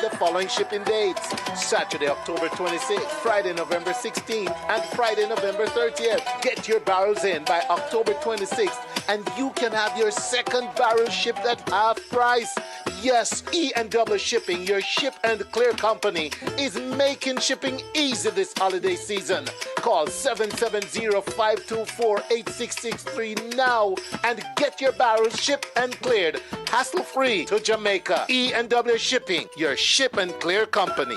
the following shipping dates: Saturday, October 26th, Friday, November 16th, and Friday, November 30th. Get your barrels in by October 26th, and you can have your second barrel shipped at half price. Yes, E&W Shipping, your ship and clear company, is making shipping easy this holiday season. Call 770-524-8663 now and get your barrels shipped and cleared hassle-free to Jamaica. E&W Shipping, your ship and clear company.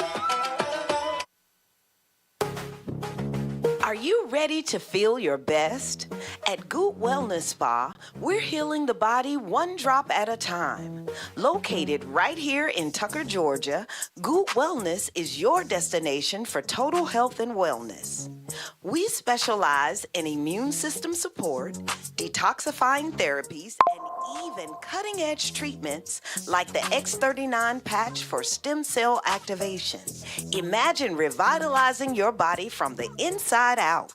Are you ready to feel your best? At Goot Wellness Spa, we're healing the body one drop at a time. Located right here in Tucker, Georgia, Goot Wellness is your destination for total health and wellness. We specialize in immune system support, detoxifying therapies, and even cutting-edge treatments like the X39 patch for stem cell activation. Imagine revitalizing your body from the inside out.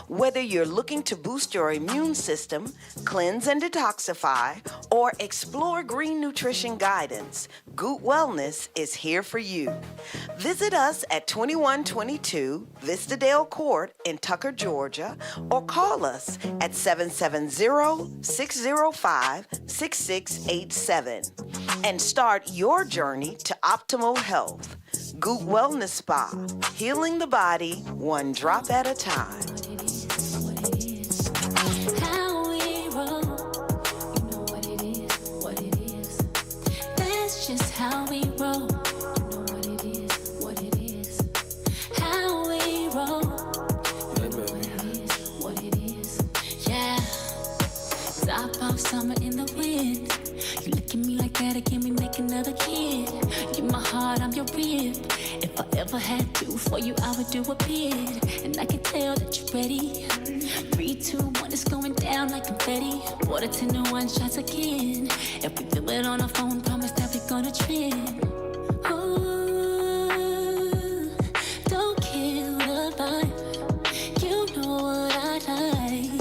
Whether you're looking to boost your immune system, cleanse and detoxify, or explore green nutrition guidance, Goot Wellness is here for you. Visit us at 2122 Vistadale Court in Tucker, Georgia, or call us at 770-605-6687 and start your journey to optimal health. Goot Wellness Spa, healing the body one drop at a time. How we roll, you know what it is, what it is. How we roll, you know what it is, what it is. Yeah, top off summer in the wind. You look at me like that, again, we make another kid. You're my heart, I'm your rib. If I ever had to for you, I would do a bid. And I can tell that you're ready. 3, 2, 1, it's going down like confetti. Water 10 to 1 shots again. If we feel it on our phone, promise that we're gonna trend. Ooh, don't kill the vibe. You know what I like.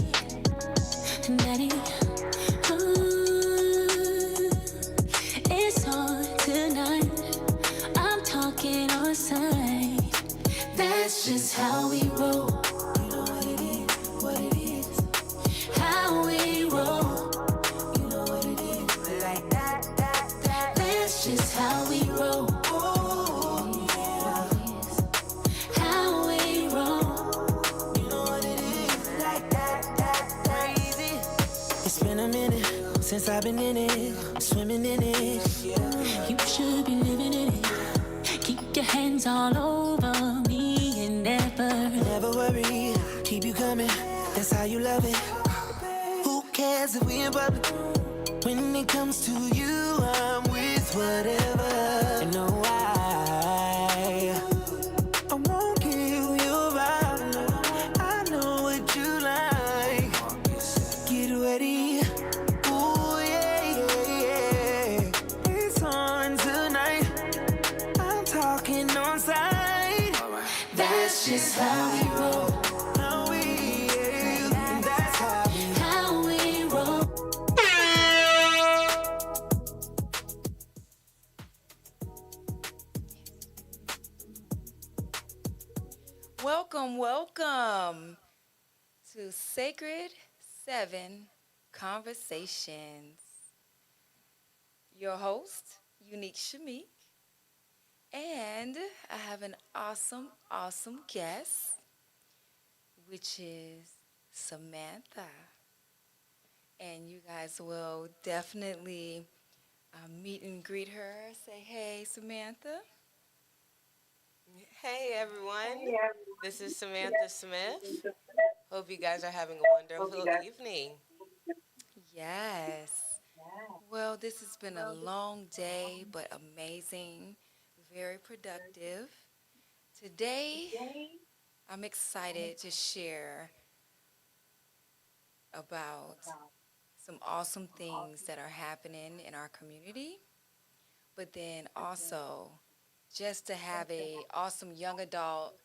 Daddy, ooh, it's on tonight. I'm talking on sight. That's just how we roll. Just how we roll. How we roll. You know what it is. Like that, crazy. It's been a minute since I've been in it, swimming in it. You should be living in it. Keep your hands all over me and never worry, keep you coming. That's how you love it. Who cares if we in public? When it comes to you, I'm with whatever. And know why I won't kill your vibe. I know what you like. Get ready. Ooh, yeah, yeah, yeah. It's on tonight. I'm talking on sight. That's just how we roll. Welcome to Sacred 7 Conversations. Your host, Unique Shamque, and I have an awesome guest, which is Samantha. And you guys will definitely meet and greet her. Say, hey, Samantha. Hey everyone, this is Samantha Smith. Hope you guys are having a wonderful evening. Yes. Well, this has been a long day, but amazing, very productive. Today, I'm excited to share about some awesome things that are happening in our community, but then also just to have a awesome young adult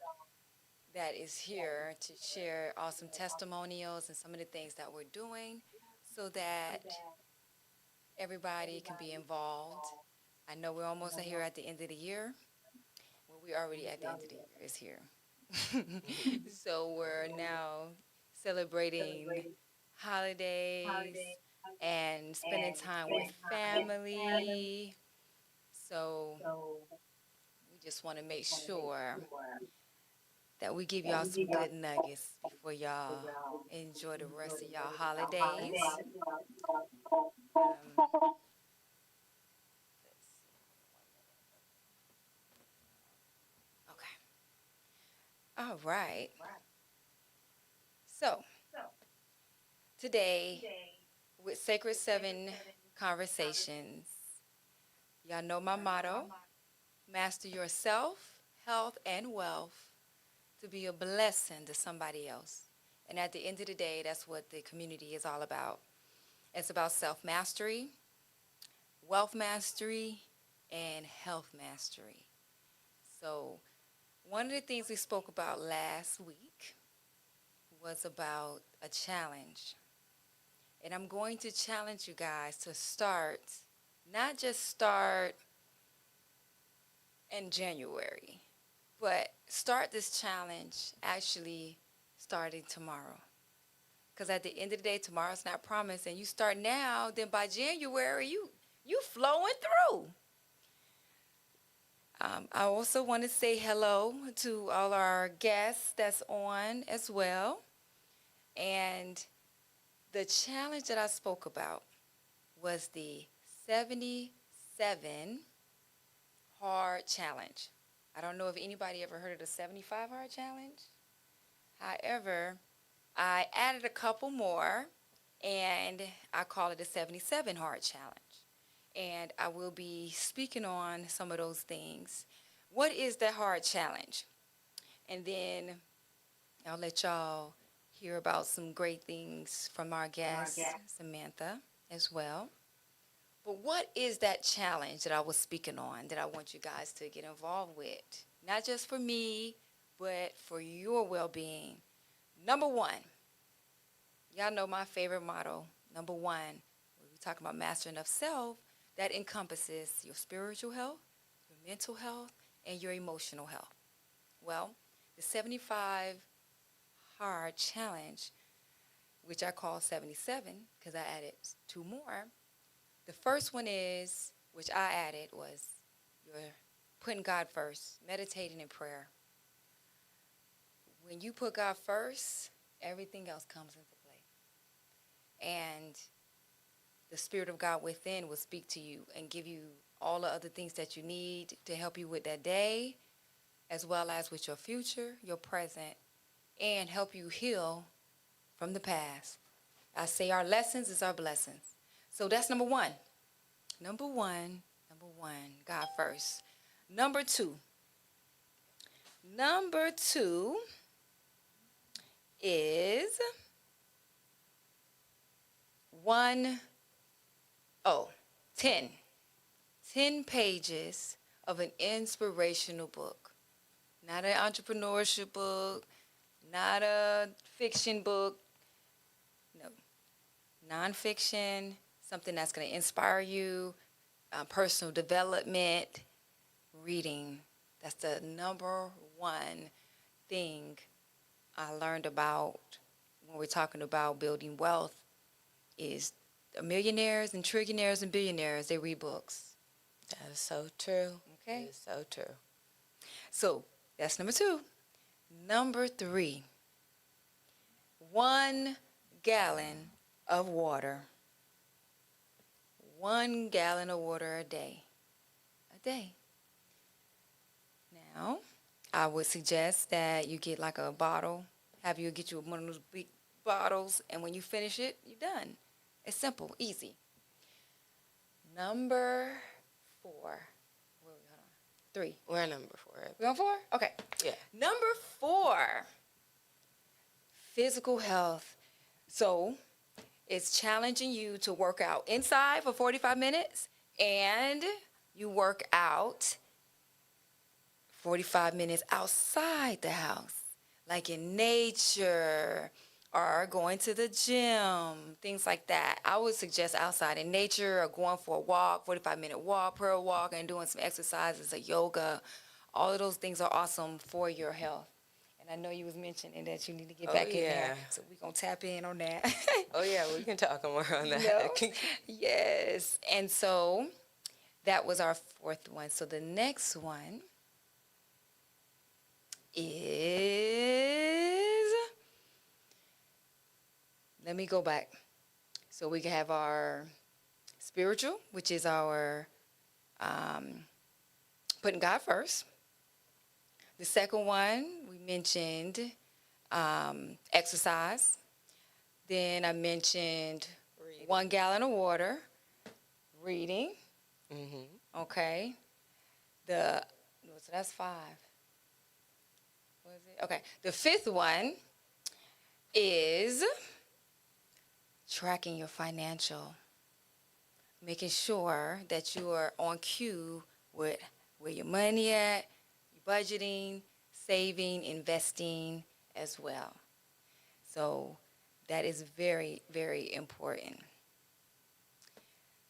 that is here to share awesome testimonials and some of the things that we're doing so that everybody can be involved I know we're almost here at the end of the year. Well, we're already at the end of the year. It's here. So we're now celebrating holidays and spending time with family. So we just want to make sure that we give y'all some good nuggets before y'all enjoy the rest of y'all holidays. Um, okay. All right. So today, with Sacred Seven Conversations, y'all know my motto: master yourself, health, and wealth to be a blessing to somebody else. And at the end of the day, that's what the community is all about. It's about self mastery, wealth mastery, and health mastery. So, one of the things we spoke about last week was about a challenge. And I'm going to challenge you guys to start, not just start in January, but start this challenge actually starting tomorrow. Because at the end of the day, tomorrow's not promised. And you start now, then by January, you flowing through. I also want to say hello to all our guests that's on as well. And the challenge that I spoke about was the 77 hard challenge. I don't know if anybody ever heard of the 75 hard challenge. However, I added a couple more, and I call it the 77 hard challenge. And I will be speaking on some of those things. What is the hard challenge? And then I'll let y'all hear about some great things from our guest, Samantha, as well. But what is that challenge that I was speaking on that I want you guys to get involved with? Not just for me, but for your well-being. Number one, y'all know my favorite motto. Number one, when we talk about mastering of self, that encompasses your spiritual health, your mental health, and your emotional health. Well, the 75 hard challenge, which I call 77 because I added two more. The first one is, which I added, was you're putting God first, meditating in prayer. When you put God first, everything else comes into play. And the Spirit of God within will speak to you and give you all the other things that you need to help you with that day, as well as with your future, your present, and help you heal from the past. I say our lessons is our blessings. So that's number one. Number one, God first. Number two is 10 pages of an inspirational book. Not an entrepreneurship book, not a fiction book. No, nonfiction, something that's going to inspire you, personal development, reading. That's the number one thing I learned about when we're talking about building wealth is millionaires and trillionaires and billionaires, they read books. That is so true. Okay. It is so true. So that's number two. Number three, 1 gallon of water. 1 gallon of water a day. Now, I would suggest that you get like a bottle. Have you get you one of those big bottles, and when you finish it, you're done. It's simple, easy. Number 4. Hold on. 3. We're number 4. We on 4? Okay. Yeah. Number 4, physical health. So it's challenging you to work out inside for 45 minutes, and you work out 45 minutes outside the house, like in nature or going to the gym, things like that. I would suggest outside in nature or going for a walk, 45-minute walk, prayer walk, and doing some exercises, a yoga. All of those things are awesome for your health. And I know you was mentioning that you need to get Oh, back in there. yeah. So we're going to tap in on that. Oh, yeah, we can talk more on that. No? Yes. And so that was our fourth one. So the next one is, let me go back. So we can have our spiritual, which is our putting God first. The second one, we mentioned exercise. Then I mentioned Reading. 1 gallon of water, reading. Mm-hmm. Okay. So that's 5. What is it? Okay. The fifth one is tracking your financial, making sure that you are on cue with where your money at, your budgeting, saving, investing as well. So that is very, very important.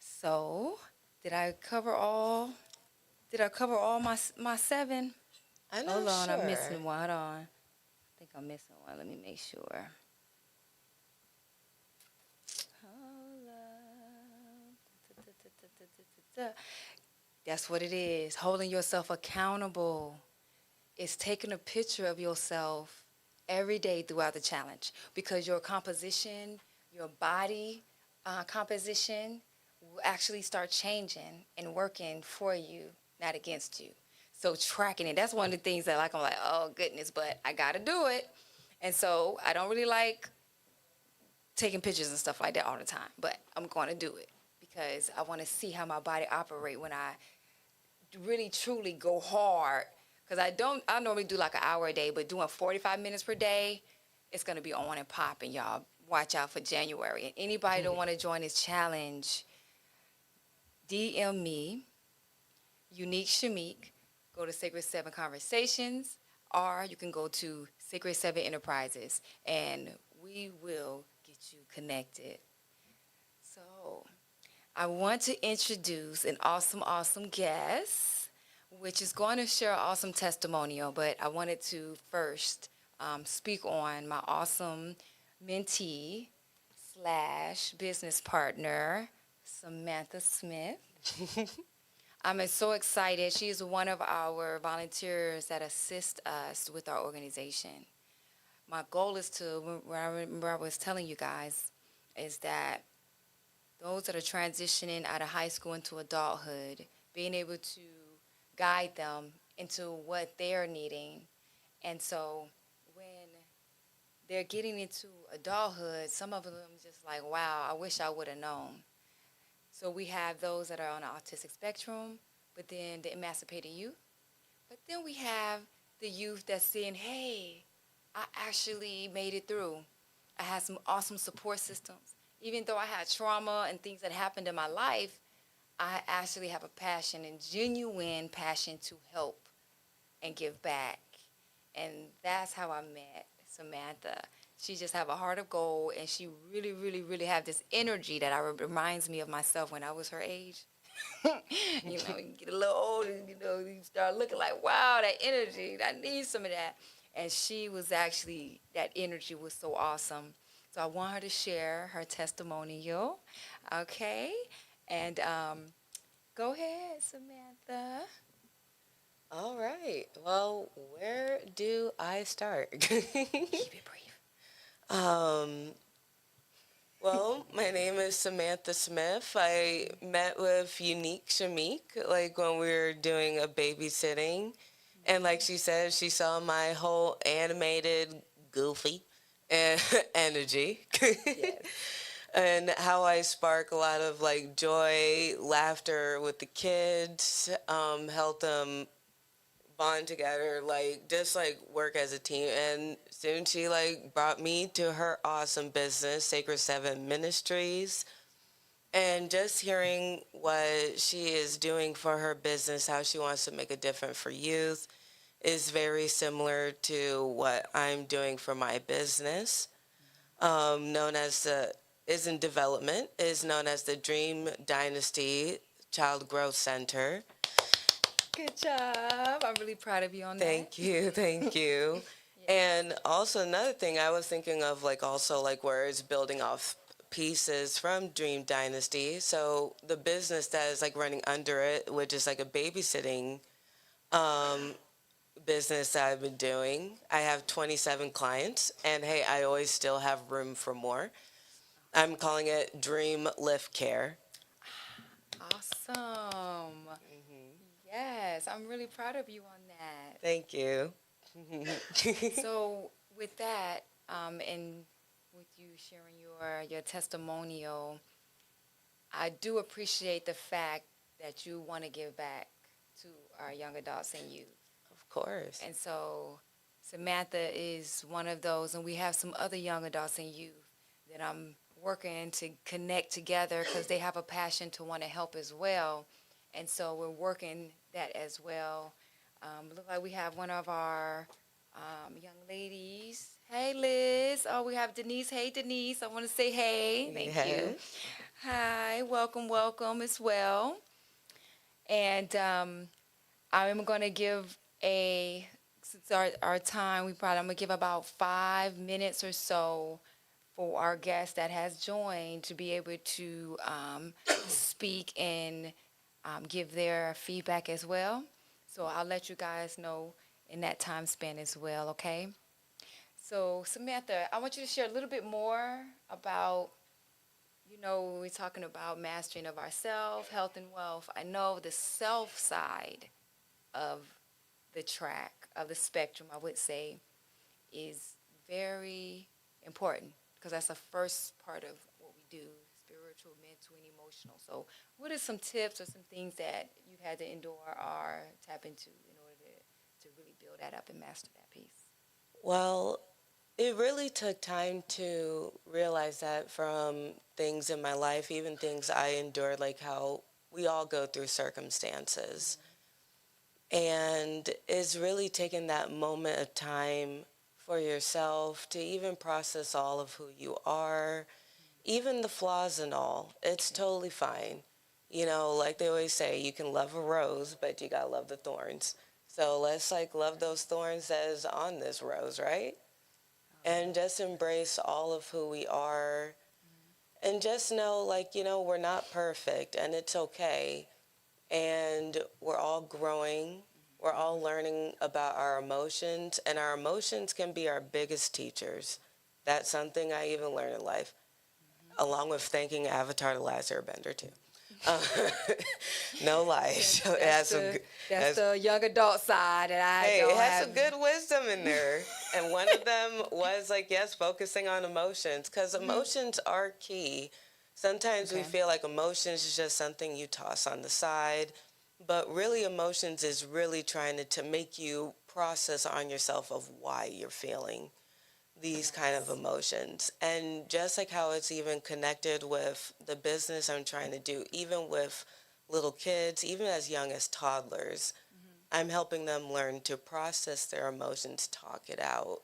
So did I cover all my 7? I'm not Hold on, sure. I'm missing one. Hold on. I think I'm missing one. Let me make sure. That's what it is. Holding yourself accountable. It's taking a picture of yourself every day throughout the challenge, because your composition, your body composition will actually start changing and working for you, not against you. So tracking it, that's one of the things that I'm like, oh goodness, but I gotta do it. And so I don't really like taking pictures and stuff like that all the time, but I'm going to do it because I want to see how my body operate when I really truly go hard. Because I normally do like an hour a day, but doing 45 minutes per day, it's going to be on and popping, y'all. Watch out for January. And anybody that want to join this challenge, DM me, Unique Shamque, go to Sacred 7 Conversations, or you can go to Sacred 7 Enterprises, and we will get you connected. So I want to introduce an awesome, awesome guest, which is going to share an awesome testimonial, but I wanted to first speak on my awesome mentee / business partner, Samantha Smith. I'm so excited. She is one of our volunteers that assist us with our organization. My goal is to, I remember I was telling you guys, is that those that are transitioning out of high school into adulthood, being able to guide them into what they're needing. And so when they're getting into adulthood, some of them just like, wow, I wish I would have known. So we have those that are on the autistic spectrum, but then the emancipated youth. But then we have the youth that's saying, hey, I actually made it through. I had some awesome support systems. Even though I had trauma and things that happened in my life, I actually have a passion and genuine passion to help and give back. And that's how I met Samantha. She just have a heart of gold, and she really, really, really have this energy that reminds me of myself when I was her age. You get a little older, you start looking like, wow, that energy, I need some of that. And she was actually, that energy was so awesome. So I want her to share her testimonial, okay? And go ahead, Samantha. All right. Well, where do I start? Keep it brief. Well, my name is Samantha Smith. I met with Unique Shamque, like when we were doing a babysitting. And like she said, she saw my whole animated, goofy energy. Yes. And how I spark a lot of like joy, laughter with the kids, help them bond together, like just like work as a team. And soon she like brought me to her awesome business, Sacred 7 Ministries. And just hearing what she is doing for her business, how she wants to make a difference for youth, is very similar to what I'm doing for my business. known as is in development, is known as the Dream Dynasty Child Growth Center. Good job. I'm really proud of you on that. Thank you, thank you. And also another thing I was thinking of, like also like where it's building off pieces from Dream Dynasty. So the business that is like running under it, which is like a babysitting business that I've been doing. I have 27 clients, and hey, I always still have room for more. I'm calling it Dream Lift Care. Awesome. Yes, I'm really proud of you on that. Thank you. So with that, and with you sharing your testimonial, I do appreciate the fact that you want to give back to our young adults and youth. Of course. And so Samantha is one of those, and we have some other young adults and youth that I'm working to connect together because they have a passion to want to help as well. And so we're working that as well. Look like we have one of our young ladies. Hey, Liz. Oh, we have Denise. Hey, Denise. I want to say hey. Thank you. Hi. Welcome as well. And I'm going to give since our time, I'm going to give about 5 minutes or so for our guest that has joined to be able to speak and give their feedback as well. So I'll let you guys know in that time span as well, okay? So Samantha, I want you to share a little bit more about, we're talking about mastering of ourself, health and wealth. I know the self side of the track, of the spectrum, I would say, is very important because that's the first part of what we do, spiritual, mental, and emotional. So what are some tips or some things that you've had to endure or tap into in order to really build that up and master that piece? Well, it really took time to realize that from things in my life, even things I endured, like how we all go through circumstances. And it's really taking that moment of time for yourself to even process all of who you are, even the flaws and all. It's totally fine. Like they always say, you can love a rose, but you gotta love the thorns. So let's love those thorns that is on this rose, right? And just embrace all of who we are. And just know, we're not perfect and it's okay. And we're all growing. We're all learning about our emotions, and our emotions can be our biggest teachers. That's something I even learned in life, along with thanking Avatar the Last Airbender, too. No lie. That's the young adult side that I don't it has have. some good wisdom in there. And one of them was, focusing on emotions, because emotions are key. Sometimes we feel like emotions is just something you toss on the side, but really emotions is really trying to make you process on yourself of why you're feeling these kind of emotions. And just like how it's even connected with the business I'm trying to do, even with little kids, even as young as toddlers, I'm helping them learn to process their emotions, talk it out,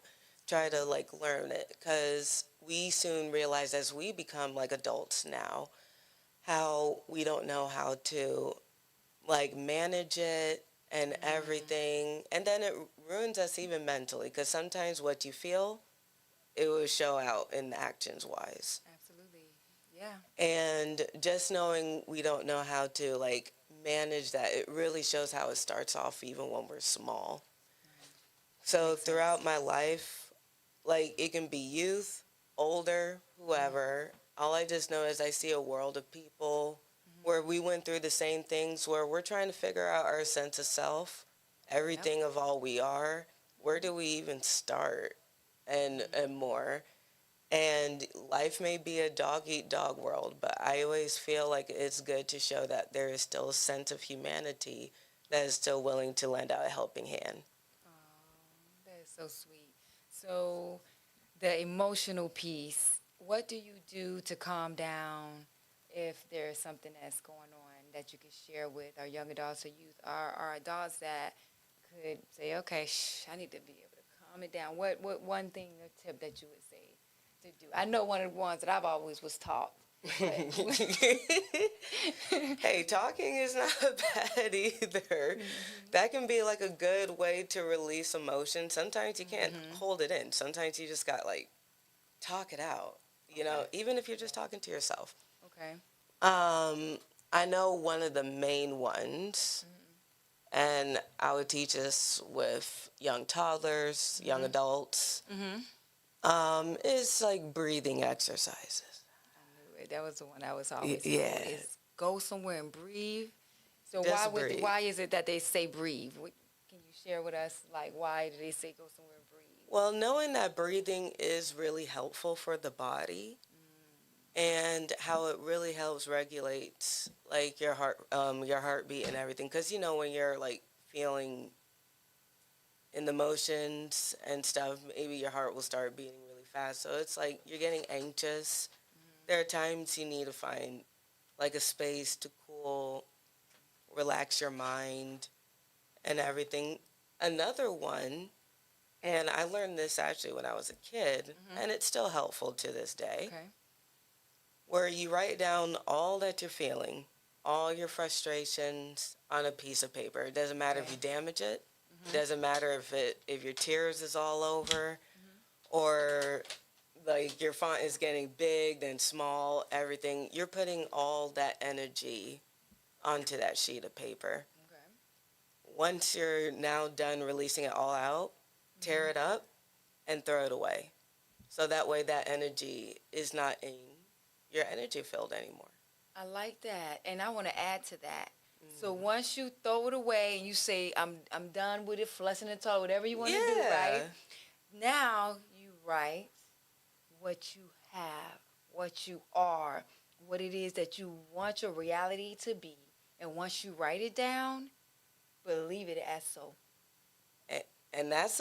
try to learn it, because we soon realize as we become adults now how we don't know how to manage it and everything, and then it ruins us even mentally, because sometimes what you feel, it will show out in actions wise. Absolutely, yeah. And just knowing we don't know how to manage that, it really shows how it starts off even when we're small. So throughout my life, it can be youth, older, whoever, all I just know is I see a world of people where we went through the same things, where we're trying to figure out our sense of self, everything of all we are. Where do we even start? And more. And life may be a dog-eat-dog world, but I always feel like it's good to show that there is still a sense of humanity that is still willing to lend out a helping hand. Oh, that is so sweet. So the emotional piece, what do you do to calm down if there's something that's going on that you could share with our young adults or youth, our adults that could say, okay, I need to be able to calm it down? What one thing or tip that you would say to do. I know one of the ones that I've always was taught. Hey, talking is not bad either. That can be like a good way to release emotion. Sometimes you can't hold it in. Sometimes you just got like talk it out. You know, even if you're just talking to yourself. Okay. I know one of the main ones, and I would teach this with young toddlers, young adults, is like breathing exercises. That was the one I was always Yeah. told, is go somewhere and breathe. So Just breathe. why is it that they say breathe? Can you share with us, like, why do they say go somewhere and breathe? Well, knowing that breathing is really helpful for the body, and how it really helps regulate like your heartbeat and everything. Because you know when you're like feeling in the motions and stuff, maybe your heart will start beating really fast. So it's like you're getting anxious. There are times you need to find like a space to cool, relax your mind and everything. Another one, and I learned this actually when I was a kid, and it's still helpful to this day, Okay. where you write down all that you're feeling, all your frustrations on a piece of paper. It doesn't matter if you damage it. It doesn't matter if your tears is all over, or like your font is getting big, then small, everything. You're putting all that energy onto that sheet of paper. Okay. Once you're now done releasing it all out, tear it up and throw it away. So that way that energy is not in your energy field anymore. I like that, and I want to add to that. So once you throw it away and you say, I'm done with it, flushing the toilet, whatever you want to do, right? Now you write what you have, what you are, what it is that you want your reality to be. And once you write it down, believe it as so. And that's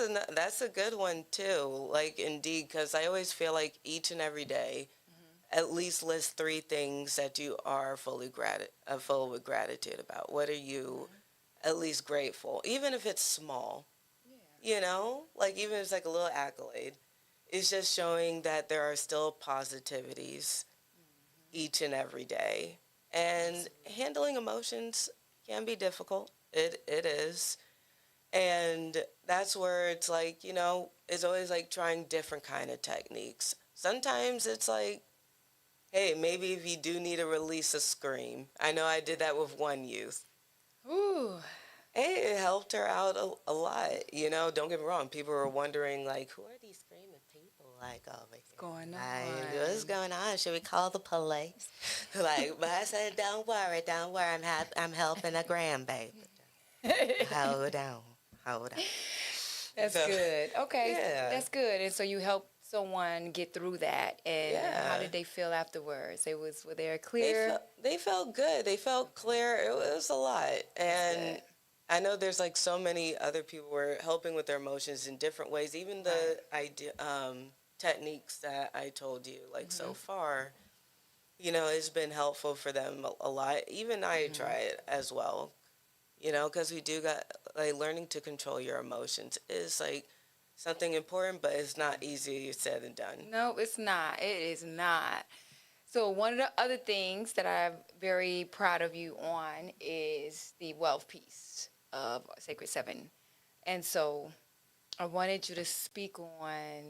a good one too. Like indeed, because I always feel like each and every day, at least list 3 things that you are full with gratitude about. What are you at least grateful, even if it's small? You know, like even if it's like a little accolade, it's just showing that there are still positivities each and every day. And handling emotions can be difficult. It is. And that's where it's like, you know, it's always like trying different kind of techniques. Sometimes it's like, hey, maybe if you do need to release a scream. I know I did that with one youth. Ooh. It helped her out a lot. You know, don't get me wrong. People were wondering, like, who are these screaming people like over here? Going on? Like, what's going on? Should we call the police? Like, but I said, don't worry. I'm helping a grandbaby. Hold on. That's So, good. Okay, yeah. that's good. And so you helped someone get through that. And how did they feel afterwards? Were they clear? They felt good. They felt clear. It was a lot. And I know there's like so many other people who are helping with their emotions in different ways. Even the techniques that I told you, like so far, you know, it's been helpful for them a lot. Even I try it as well, you know, because we do got like learning to control your emotions is like something important, but it's not easy said and done. No, it's not. It is not. So one of the other things that I'm very proud of you on is the wealth piece of Sacred 7. And so I wanted you to speak on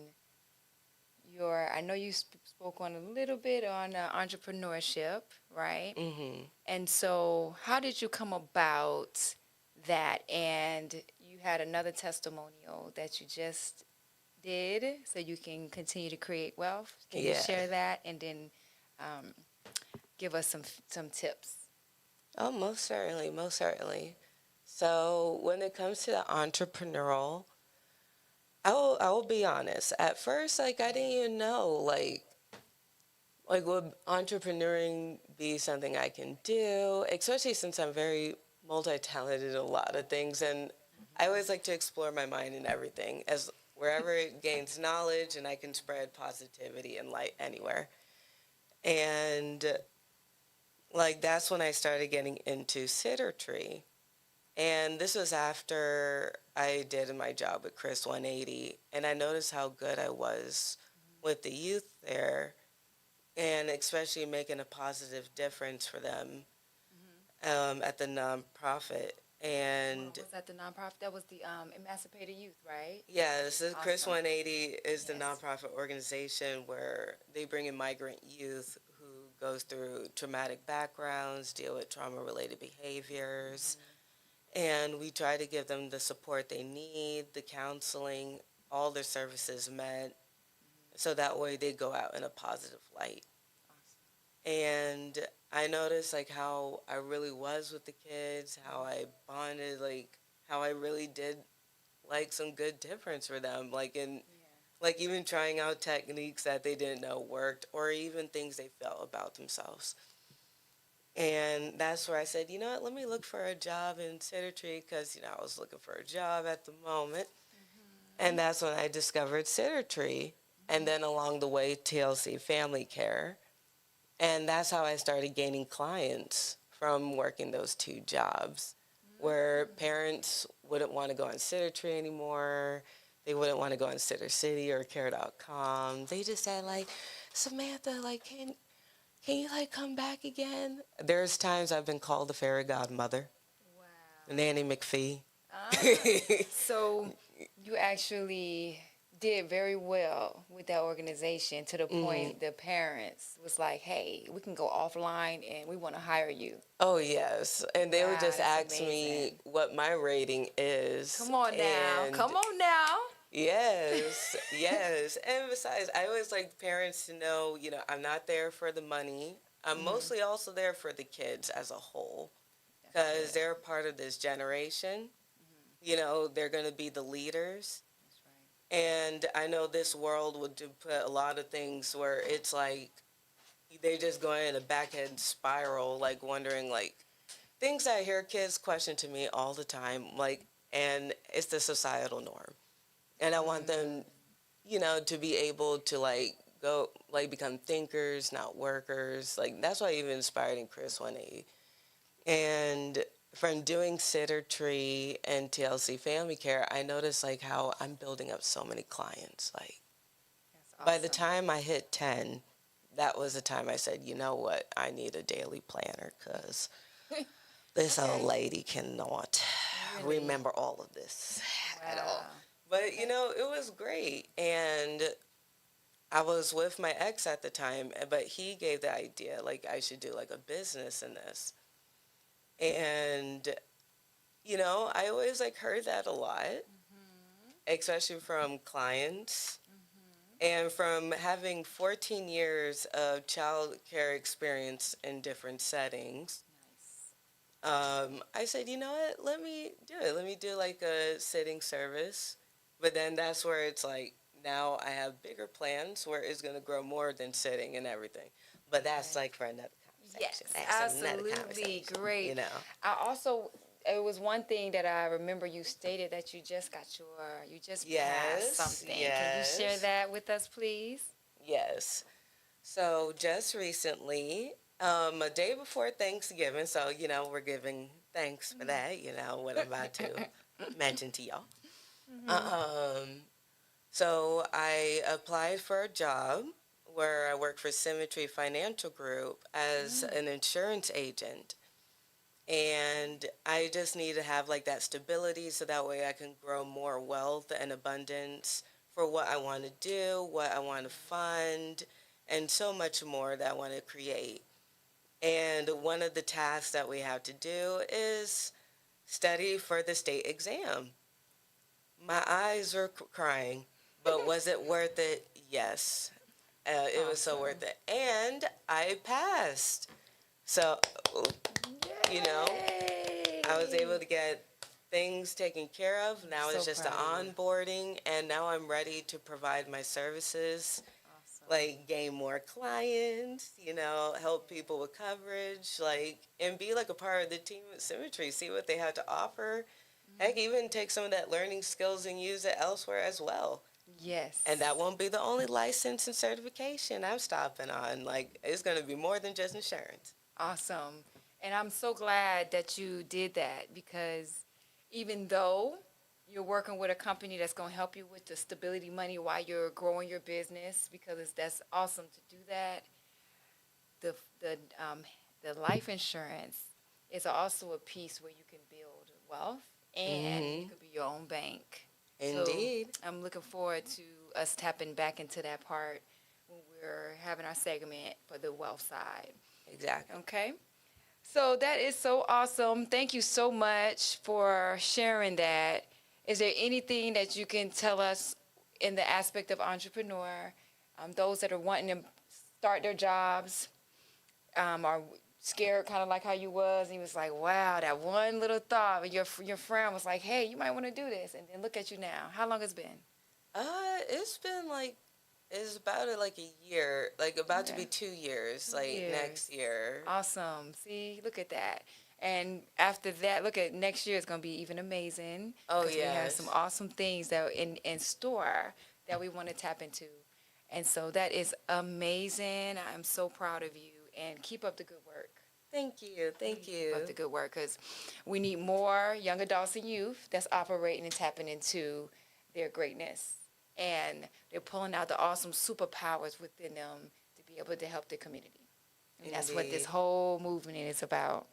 I know you spoke on a little bit on entrepreneurship, right? Mm-hmm. And so how did you come about that? And you had another testimonial that you just did, so you can continue to create wealth. Can you share that, and then give us some tips? Oh, most certainly. So when it comes to the entrepreneurial, I will be honest. At first, like I didn't even know like would entrepreneuring be something I can do, especially since I'm very multi-talented in a lot of things, and I always like to explore my mind in everything, as wherever it gains knowledge and I can spread positivity and light anywhere. And like that's when I started getting into Sitter Tree. And this was after I did my job with Chris 180, and I noticed how good I was with the youth there, and especially making a positive difference for them at the nonprofit. And Was that the nonprofit? That was the Emancipated Youth, right? yes, Chris Awesome. 180 is the Yes. nonprofit organization where they bring in migrant youth who goes through traumatic backgrounds, deal with trauma-related behaviors, and we try to give them the support they need, the counseling, all their services met, so that way they go out in a positive light. And I noticed like how I really was with the kids, how I bonded, like how I really did like some good difference for them, like in like even trying out techniques that they didn't know worked, or even things they felt about themselves. And that's where I said, you know what, let me look for a job in Tree, because, you know, I was looking for a job at the moment. And that's when I discovered Tree. And then along the way, TLC Family Care. And that's how I started gaining clients from working those two jobs, where parents wouldn't want to go on Tree anymore. They wouldn't want to go on City or Care.com. They just said, like, Samantha, like, can you, like, come back again? There's times I've been called the fairy godmother, Wow. Nanny McPhee. So you actually did very well with that organization to the point the parents was like, hey, we can go offline and we want to hire you. Oh, yes. And they would Wow, just that's ask me amazing. what my rating is. Come on now. and Come on now. Yes, yes. And besides, I always like parents to know, you know, I'm not there for the money. I'm mostly also there for the kids as a whole, because they're a part of this generation. You know, they're going to be the leaders. That's right. And I know this world would put a lot of things where it's like they just go in a backhead spiral, like wondering, like, things I hear kids question to me all the time, like, and it's the societal norm. And I want them, you know, to be able to, like, go, like, become thinkers, not workers. Like, that's why I even inspired in Chris 180. And from doing Tree and TLC Family Care, I noticed, like, how I'm building up so many clients. Like, That's by the awesome. time I hit 10, that was the time I said, you know what, I need a daily planner, because this old lady cannot Really? remember all of this at all. Wow. But, you know, it was great. And I was with my ex at the time, but he gave the idea, like, I should do, like, a business in this. And, you know, I always, like, heard that a lot, especially from clients. And from having 14 years of child care experience in different settings, I said, you know what, let me do it. Let me do, like, a sitting service. But then that's where it's like, now I have bigger plans where it's going to grow more than sitting and everything. But that's like for another Yes, conversation. That's another absolutely conversation, great. You know. I also, it was one thing that I remember you stated that you just passed Yes, something. Can yes. you share that with us, please? Yes. So just recently, a day before Thanksgiving, so, you know, we're giving thanks for that, you know, what I'm about to mention to y'all. So I applied for a job where I work for Symmetry Financial Group as an insurance agent. And I just need to have, like, that stability so that way I can grow more wealth and abundance for what I want to do, what I want to fund, and so much more that I want to create. And one of the tasks that we have to do is study for the state exam. My eyes were crying, but was it worth it? Yes. It was so worth it. And I passed. So, you know, I was able to get things taken care of. Now it's So just the proud of you. onboarding, and now I'm ready to provide my services, like gain more clients, you know, help people with coverage, like, and be like a part of the team at Symmetry, see what they have to offer. Heck, even take some of that learning skills and use it elsewhere as well. Yes. And that won't be the only license and certification I'm stopping on. Like, it's going to be more than just insurance. Awesome. And I'm so glad that you did that, because even though you're working with a company that's going to help you with the stability money while you're growing your business, because that's awesome to do that. The the um, the life insurance is also a piece where you can build wealth and you can be your own bank. Indeed. So I'm looking forward to us tapping back into that part when we're having our segment for the wealth side. Exactly. Okay. So that is so awesome. Thank you so much for sharing that. Is there anything that you can tell us in the aspect of entrepreneur, those that are wanting to start their jobs, are scared, kind of like how you was, and you was like, wow, that one little thought, and your friend was like, hey, you might want to do this, and then look at you now. How long it's been? It's been like, it's about like a year, like about to Okay. be 2 years, like Years. next year. Awesome. See, look at that. And after that, look at next year. It's going to be even amazing. Oh, 'cause we have yes. some awesome things that are in store that we want to tap into. And so that is amazing. I'm so proud of you. And keep up the good work. Thank you. Thank you. Keep up the good work, because we need more young adults and youth that's operating and tapping into their greatness. And they're pulling out the awesome superpowers within them to be able to help their community. And that's what this Indeed. whole movement is about.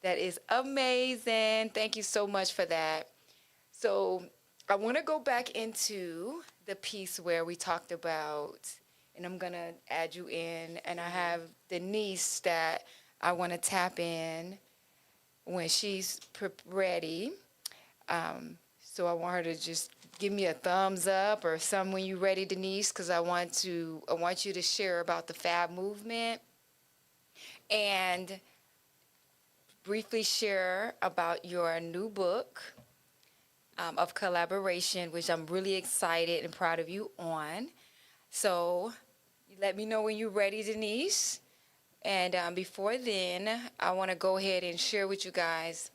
That is amazing. Thank you so much for that. So I want to go back into the piece where we talked about, and I'm going to add you in, and I have Denise that I want to tap in when she's ready. So I want her to just give me a thumbs up or something when you're ready, Denise, because I want you to share about the Fab movement and briefly share about your new book of collaboration, which I'm really excited and proud of you on. So you let me know when you're ready, Denise. And before then, I want to go ahead and share with you guys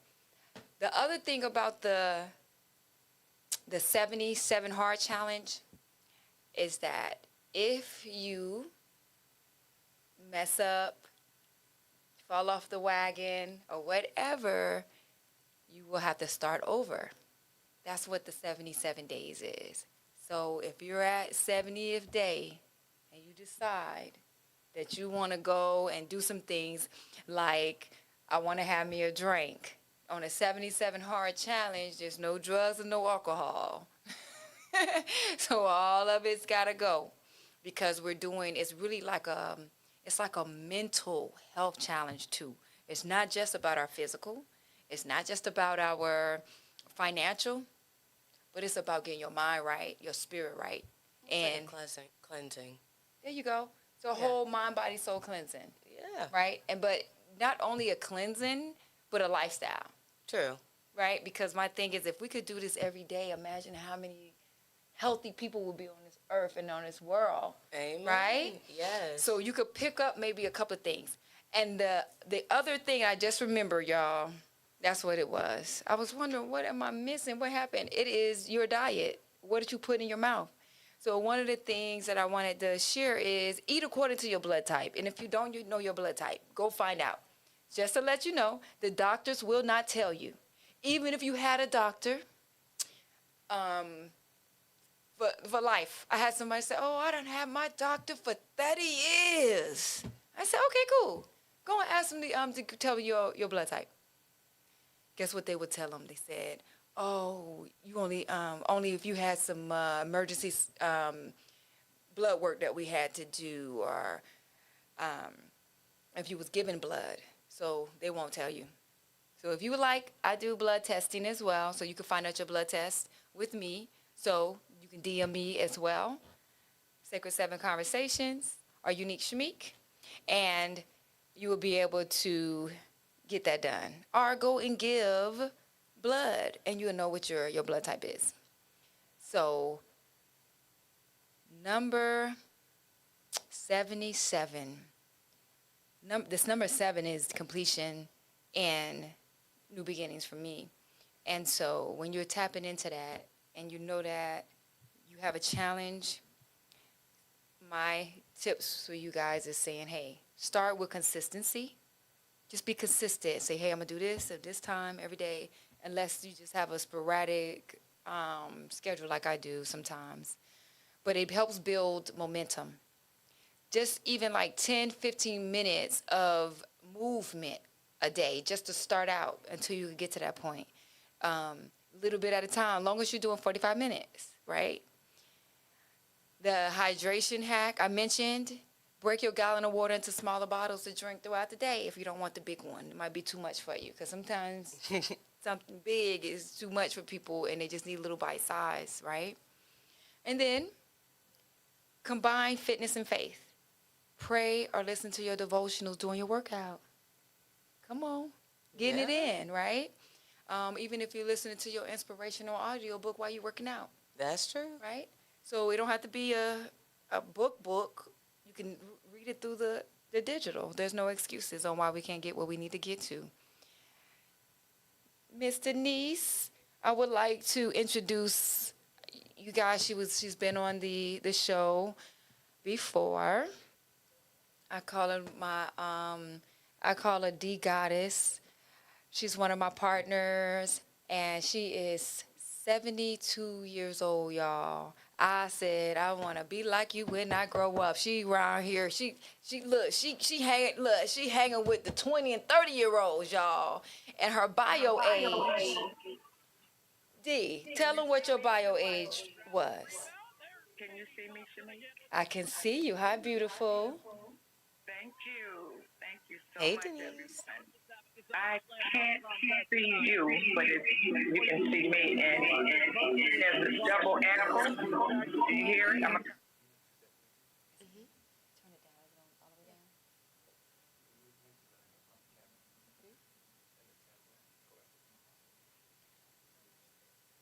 the other thing about the 77 Hard Challenge is that if you mess up, fall off the wagon, or whatever, you will have to start over. That's what the 77 days is. So if you're at 70th day and you decide that you want to go and do some things like, I want to have me a drink. On a 77 Hard Challenge, there's no drugs and no alcohol. So all of it's got to go, because it's really like it's like a mental health challenge too. It's not just about our physical. It's not just about our financial, but it's about getting your mind right, your spirit right. And Cleansing. there you go. So a Yeah. whole mind, body, soul cleansing, Yeah. right? But not only a cleansing, but a lifestyle, True. right? Because my thing is, if we could do this every day, imagine how many healthy people will be on this earth and on this world. Amen. Right? Yes. So you could pick up maybe a couple of things. And the other thing I just remember, y'all, that's what it was. I was wondering, what am I missing? What happened? It is your diet. What did you put in your mouth? So one of the things that I wanted to share is eat according to your blood type. And if you don't know your blood type, go find out. Just to let you know, the doctors will not tell you. Even if you had a doctor, for life. I had somebody say, oh, I done had my doctor for 30 years. I said, okay, cool. Go and ask them to tell me your blood type. Guess what they would tell them? They said, oh, you only if you had some emergency blood work that we had to do, or if you was given blood. So they won't tell you. So if you would like, I do blood testing as well, so you can find out your blood test with me. So you can DM me as well, Sacred 7 Conversations or Unique Shamque, and you will be able to get that done. Or go and give blood, and you'll know what your blood type is. So number 77. This number 7 is completion and new beginnings for me. And so when you're tapping into that and you know that you have a challenge, my tips for you guys is saying, hey, start with consistency. Just be consistent. Say, hey, I'm going to do this at this time every day, unless you just have a sporadic schedule like I do sometimes, but it helps build momentum. Just even like 10, 15 minutes of movement a day just to start out until you get to that point. Little bit at a time, long as you're doing 45 minutes, right? The hydration hack I mentioned, break your gallon of water into smaller bottles to drink throughout the day if you don't want the big one. It might be too much for you because sometimes something big is too much for people and they just need a little bite size, right? And then combine fitness and faith. Pray or listen to your devotionals during your workout. Come on, getting it in, right? Even if you're listening to your inspirational audio book while you're working out. That's true. Right? So it don't have to be a book. You can read it through the digital. There's no excuses on why we can't get what we need to get to. Miss Denise, I would like to introduce you guys. She's been on the show before. I call her D Goddess. She's one of my partners, and she is 72 years old, y'all. I said I want to be like you when I grow up. She around here. She hanging with the 20 and 30-year-olds, y'all. And her bio age. D, tell them what your bio age was. Can you see me, Shanice? I can see you. Hi, beautiful. Thank you. Thank you so Hey, much, Denise. everyone. I can't see you, but you can see me. And there's a double animal. Do you hear it?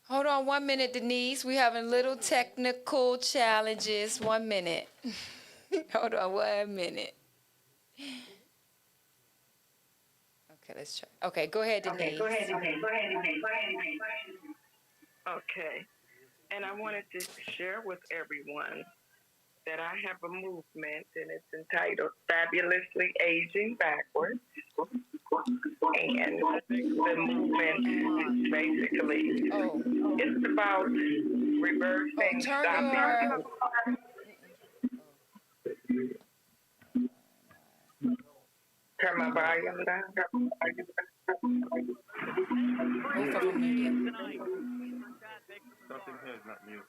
Hold on 1 minute, Denise. We're having little technical challenges. 1 minute. Hold on 1 minute. Okay, let's try. Okay, go ahead, Denise. Okay. And I wanted to share with everyone that I have a movement, and it's entitled Fabulously Aging Backwards. And the movement is basically, it's about reversing, stopping. Turn my volume down. Both of them muted. Something here is not muted.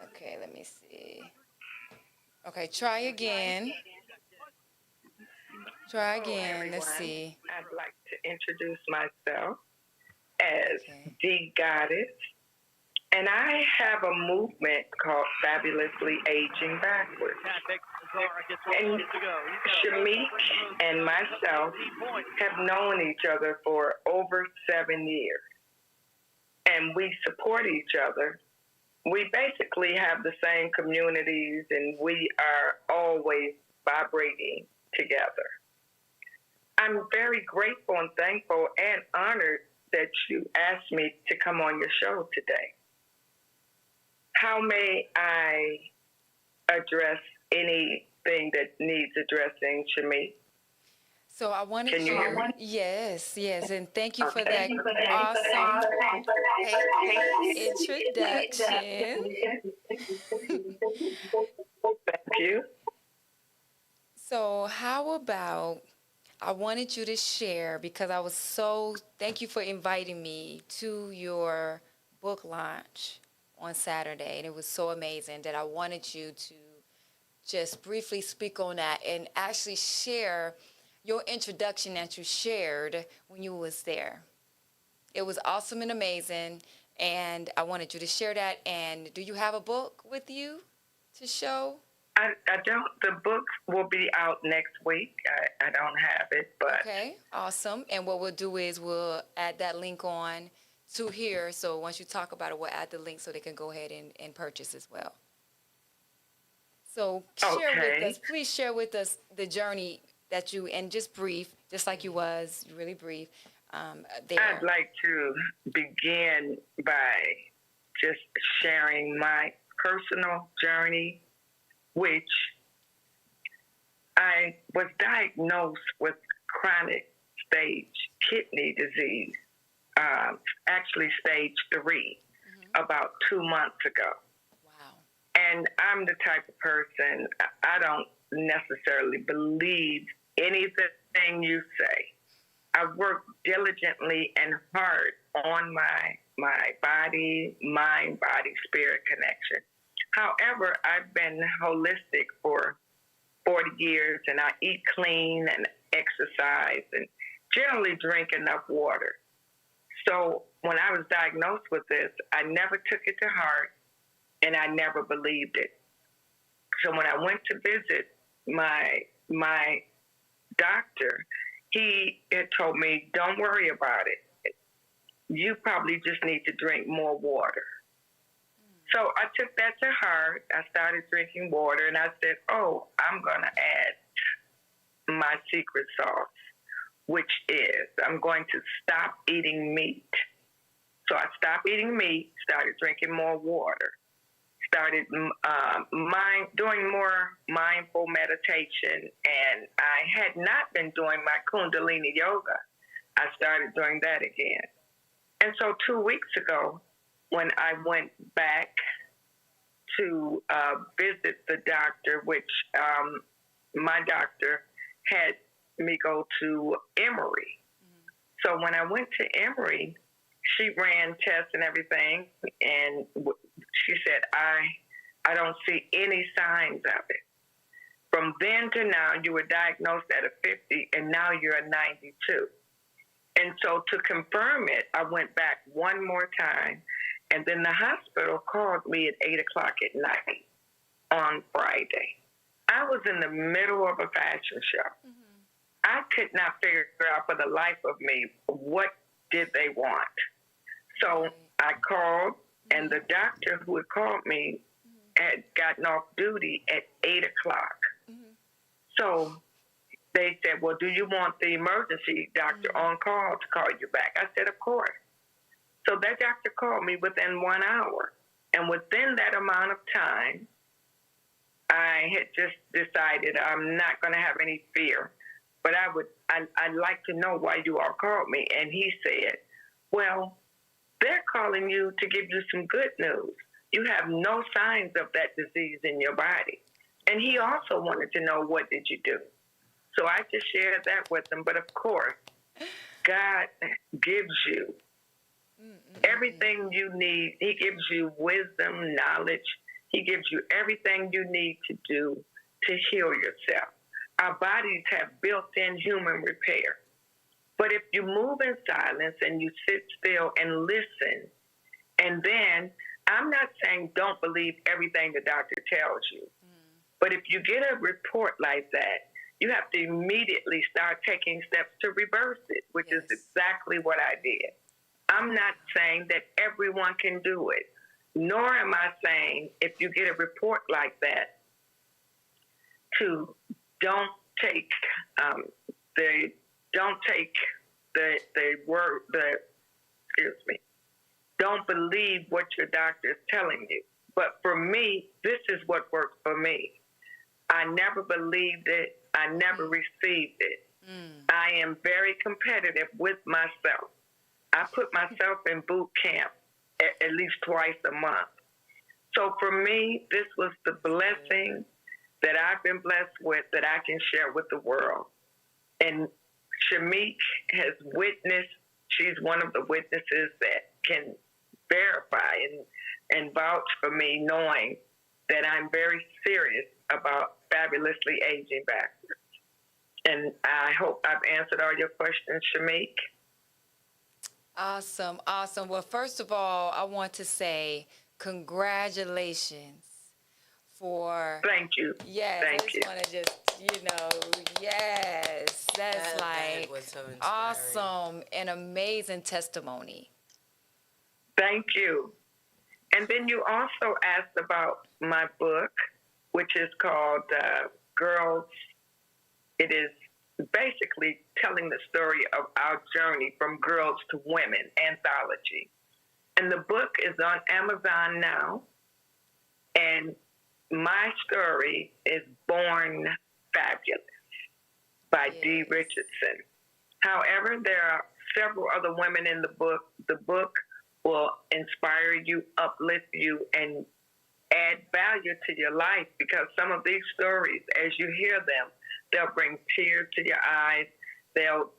Okay, let me see. Okay, try again. Try again. Let's see. I'd like to introduce myself as D Goddess. And I have a movement called Fabulously Aging Backwards. And Shamque and myself have known each other for over 7 years. And we support each other. We basically have the same communities, and we are always vibrating together. I'm very grateful and thankful and honored that you asked me to come on your show today. How may I address anything that needs addressing, Shamque? So I wanted Can you hear me? Yes, and thank you for that awesome introduction. Thank you. So how about, I wanted you to share, because thank you for inviting me to your book launch on Saturday, and it was so amazing that I wanted you to just briefly speak on that and actually share your introduction that you shared when you was there. It was awesome and amazing, and I wanted you to share that. And do you have a book with you to show? I don't. The book will be out next week. I don't have it, but... Okay, awesome. And what we'll do is we'll add that link on to here. So once you talk about it, we'll add the link so they can go ahead and purchase as well. So share with us, please share with us the journey that you, and just brief, just like you was, really brief, there. I'd like to begin by just sharing my personal journey, which I was diagnosed with chronic stage kidney disease, actually stage 3, about 2 months ago. Wow. And I'm the type of person, I don't necessarily believe anything you say. I work diligently and hard on my body, mind, body, spirit connection. However, I've been holistic for 40 years, and I eat clean and exercise and generally drink enough water. So when I was diagnosed with this, I never took it to heart, and I never believed it. So when I went to visit my doctor, he had told me, don't worry about it. You probably just need to drink more water. So I took that to heart. I started drinking water, and I said, oh, I'm going to add my secret sauce, which is I'm going to stop eating meat. So I stopped eating meat, started drinking more water, started doing more mindful meditation, and I had not been doing my Kundalini yoga. I started doing that again. And so 2 weeks ago, when I went back to visit the doctor, which my doctor had me go to Emory. So when I went to Emory, she ran tests and everything, and she said, I don't see any signs of it. From then to now, you were diagnosed at a 50, and now you're a 92. And so to confirm it, I went back one more time, and then the hospital called me at 8 o'clock at night on Friday. I was in the middle of a fashion show. I could not figure out for the life of me what did they want. So I called, and the doctor who had called me had gotten off duty at 8 o'clock. So they said, well, do you want the emergency doctor on call to call you back? I said, of course. So that doctor called me within 1 hour. And within that amount of time, I had just decided I'm not going to have any fear. But I'd like to know why you all called me. And he said, well, they're calling you to give you some good news. You have no signs of that disease in your body. And he also wanted to know, what did you do? So I just shared that with him. But of course, God gives you everything you need. He gives you wisdom, knowledge. He gives you everything you need to do to heal yourself. Our bodies have built-in human repair. But if you move in silence and you sit still and listen, and then I'm not saying don't believe everything the doctor tells you, but if you get a report like that, you have to immediately start taking steps to reverse it, which is exactly what I did. I'm not saying that everyone can do it, nor am I saying if you get a report like that to don't take don't believe what your doctor is telling you. But for me, this is what worked for me. I never believed it. I never received it. I am very competitive with myself. I put myself in boot camp at least twice a month. So for me, this was the blessing that I've been blessed with that I can share with the world. And Shamque has witnessed, she's one of the witnesses that can verify and vouch for me, knowing that I'm very serious about fabulously aging backwards. And I hope I've answered all your questions, Shamque. Awesome, awesome. Well, first of all, I want to say congratulations for... Thank you. Yes, Thank I you. just want to just, yes, that's That was so inspiring. awesome and amazing testimony. Thank you. And then you also asked about my book, which is called Girls. It is basically telling the story of our journey from girls to women, anthology. And the book is on Amazon now. And my story is Born Fabulous by Dee Richardson. However, there are several other women in the book. The book will inspire you, uplift you, and add value to your life, because some of these stories, as you hear them, they'll bring tears to your eyes, they'll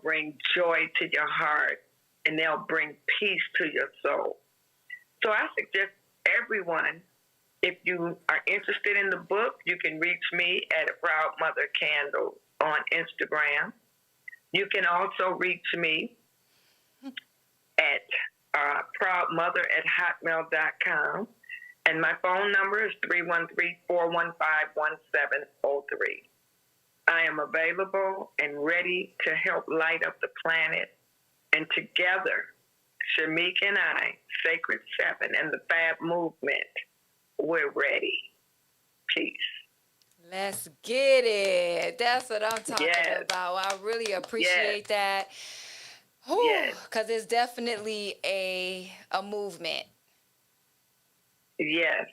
bring joy to your heart, and they'll bring peace to your soul. So I suggest everyone, if you are interested in the book, you can reach me at A Proud Mother Candle on Instagram. You can also reach me at proudmother@hotmail.com. And my phone number is 313-415-1703. I am available and ready to help light up the planet. And together, Shamque and I, Sacred Seven, and the Fab Movement, we're ready. Peace. Let's get it. That's what I'm talking Yes. about. I really appreciate that. Yes. Because it's definitely a movement. Yes.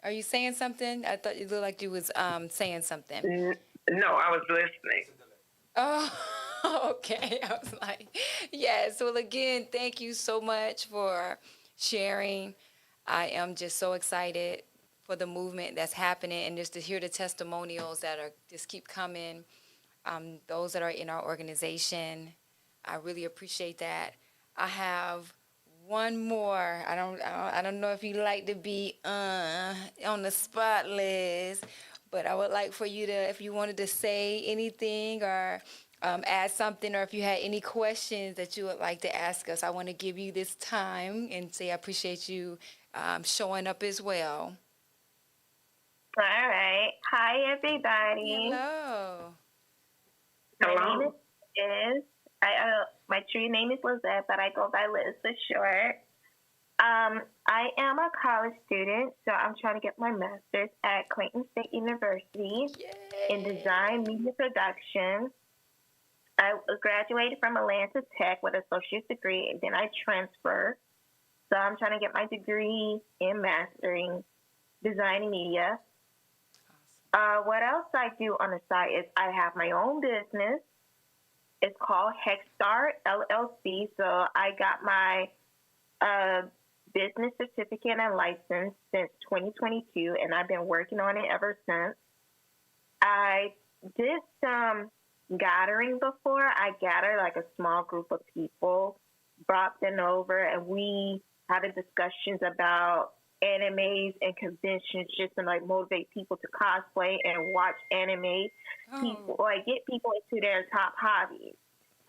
Are you saying something? I thought you looked like you was saying something. No, I was listening. Oh, okay. I was like, yes. Well, again, thank you so much for sharing. I am just so excited for the movement that's happening, and just to hear the testimonials that are just keep coming. Those that are in our organization, I really appreciate that. I have one more. I don't know if you like to be on the spot list, but I would like for you to, if you wanted to say anything or add something, or if you had any questions that you would like to ask us, I want to give you this time and say I appreciate you showing up as well. All right. Hi, everybody. Hello. My Hello. name is my true name is Lizette, but I go by Liz for short. I am a college student, so I'm trying to get my master's at Clayton State University in design media production. I graduated from Atlanta Tech with an associate's degree, and then I transferred. So I'm trying to get my degree in mastering design and media. What else I do on the side is I have my own business. It's called Hexstar LLC. So I got my business certificate and license since 2022, and I've been working on it ever since. I did some gathering before. I gathered like a small group of people, brought them over, and we had discussions about animes and conventions just to like motivate people to cosplay and watch anime. People, like get people into their top hobbies.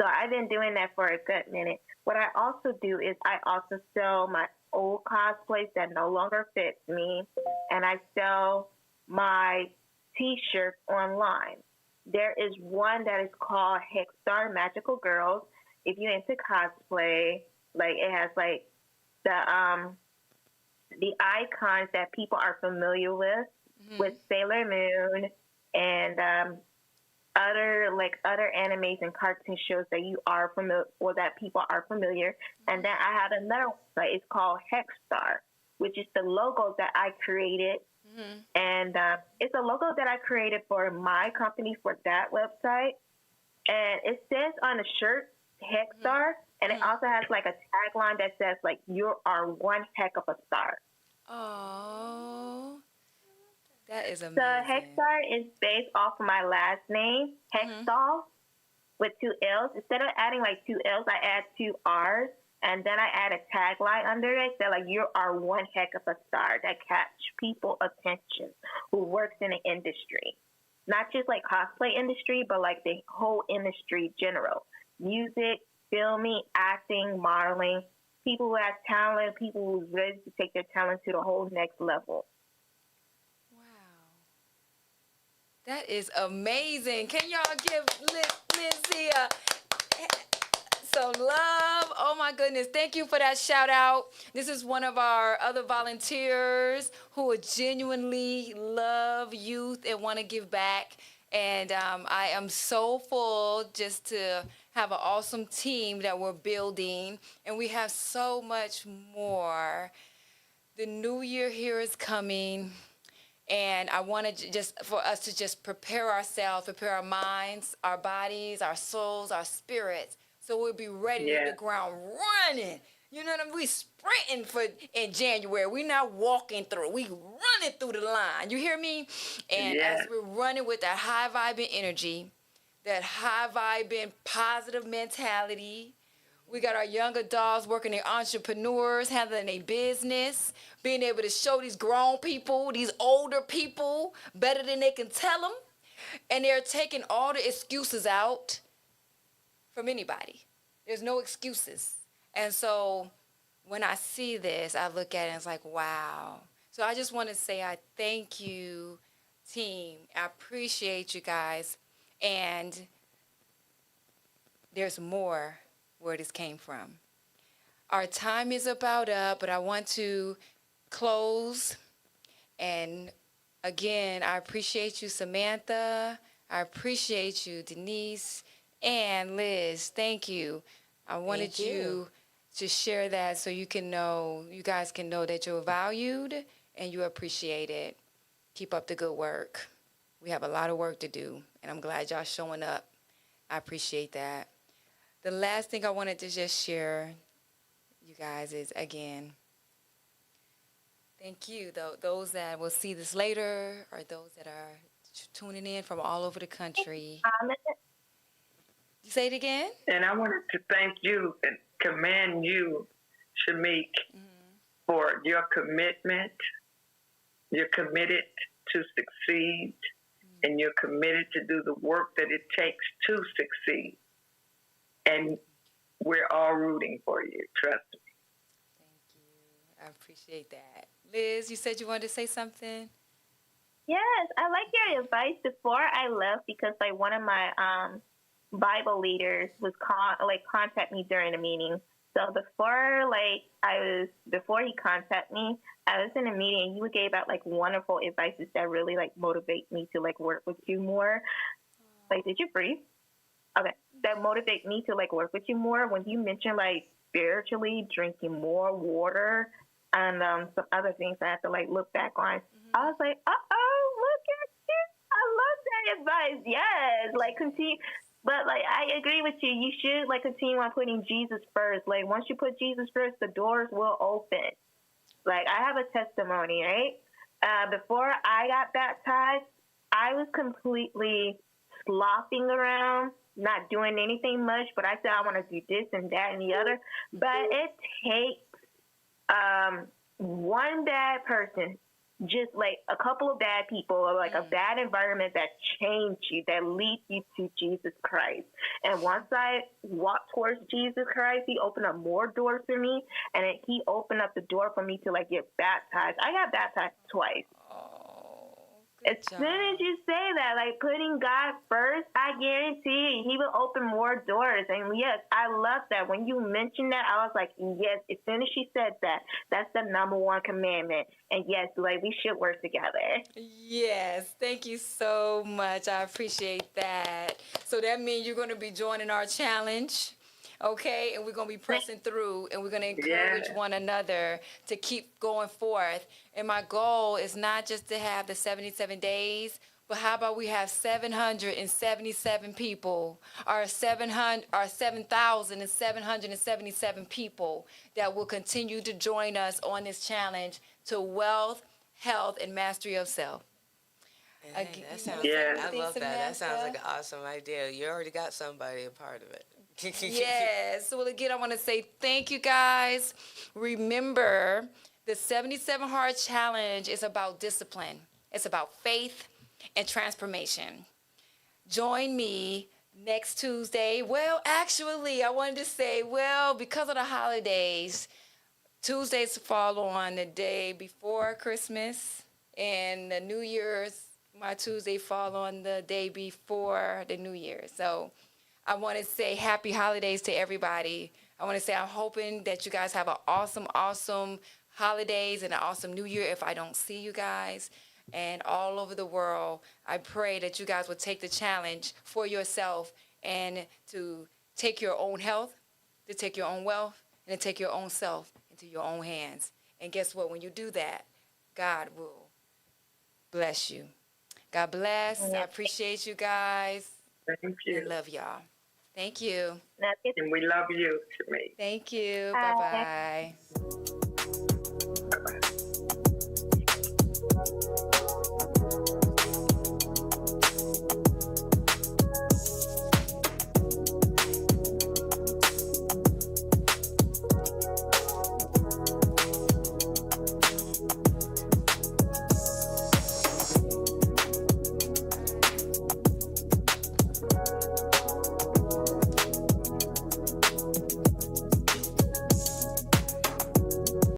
So I've been doing that for a good minute. What I also do is I also sell my old cosplays that no longer fit me, and I sell my T-shirts online. There is one that is called Hexstar Magical Girls. If you're into cosplay, like it has like the icons that people are familiar with Sailor Moon and other animes and cartoon shows that you are familiar or that people are familiar. And then I have another website. It's called Hexstar, which is the logo that I created. And it's a logo that I created for my company for that website. And it says on the shirt, Hexstar, and it also has like a tagline that says like, you are one heck of a star. Oh, that is amazing. So Hexstar is based off of my last name, Hexstar, with 2 L's. Instead of adding like 2 L's, I add 2 R's, and then I add a tagline under it that like, you are one heck of a star that catch people attention who works in the industry. Not just like cosplay industry, but like the whole industry general. Music, filming, acting, modeling, people who have talent, people who's ready to take their talent to the whole next level. Wow. That is amazing. Can y'all give Lindsay some love? Oh my goodness. Thank you for that shout out. This is one of our other volunteers who genuinely love youth and want to give back. And I am so full just to have an awesome team that we're building. And we have so much more. The new year here is coming. And I wanted for us to just prepare ourselves, prepare our minds, our bodies, our souls, our spirits, so we'll be ready to hit the ground running. You know what I mean? We sprinting in January. We're not walking through. We running through the line. You hear me? And as we're running with that high vibing energy, that high vibing positive mentality, we got our young adults working, their entrepreneurs, handling their business, being able to show these grown people, these older people, better than they can tell them. And they're taking all the excuses out from anybody. There's no excuses. And so when I see this, I look at it and it's like, wow. So I just want to say I thank you, team. I appreciate you guys. And there's more where this came from. Our time is about up, but I want to close. And again, I appreciate you, Samantha. I appreciate you, Denise and Liz. Thank you. I wanted you to share that so you guys can know that you're valued and you're appreciated. Keep up the good work. We have a lot of work to do, and I'm glad y'all showing up. I appreciate that. The last thing I wanted to just share, you guys, is, again, thank you. Those that will see this later or those that are tuning in from all over the country. You say it again? And I wanted to thank you and commend you, Shamque, for your commitment. You're committed to succeed, and you're committed to do the work that it takes to succeed. And we're all rooting for you. Trust me. Thank you. I appreciate that. Liz, you said you wanted to say something? Yes, I like your advice before I left because like one of my Bible leaders was contact me during the meeting. So before he contacted me, I was in a meeting and you gave out like wonderful advices that really like motivate me to like work with you more. Like, did you breathe? Okay. That motivate me to like work with you more. When you mentioned like spiritually drinking more water and some other things I have to like look back on, I was like, look at you. I love that advice. Yes. Like continue. But like I agree with you. You should like continue on putting Jesus first. Like once you put Jesus first, the doors will open. Like I have a testimony, right? Before I got baptized, I was completely slopping around, not doing anything much, but I said I want to do this and that and the other. But it takes one bad person, just like a couple of bad people, or like a bad environment that change you, that leads you to Jesus Christ. And once I walked towards Jesus Christ, he opened up more doors for me, and he opened up the door for me to like get baptized. I got baptized twice. As soon as you say that, like putting God first, I guarantee he will open more doors. And yes, I love that. When you mentioned that, I was like, yes, as soon as she said that, that's the number one commandment. And yes, like we should work together. Yes, thank you so much. I appreciate that. So that means you're going to be joining our challenge. Okay, and we're going to be pressing through, and we're going to encourage one another to keep going forth. And my goal is not just to have the 77 days, but how about we have 777 people, or 7,777 people that will continue to join us on this challenge to wealth, health, and mastery of self. That sounds I love that. That sounds like an awesome idea. You already got somebody a part of it. Yes. Well, again, I want to say thank you, guys. Remember, the 77 Hard Challenge is about discipline. It's about faith and transformation. Join me next Tuesday. Well, actually, I wanted to say, because of the holidays, Tuesdays fall on the day before Christmas, and the New Year's, my Tuesday fall on the day before the New Year. So I want to say happy holidays to everybody. I want to say I'm hoping that you guys have an awesome, awesome holidays and an awesome New Year if I don't see you guys. And all over the world, I pray that you guys will take the challenge for yourself and to take your own health, to take your own wealth, and to take your own self into your own hands. And guess what? When you do that, God will Bless you. God bless. I appreciate you guys. Thank you. And love y'all. Thank you. And we love you, Shamque. Thank you. Bye. Bye-bye. Bye-bye.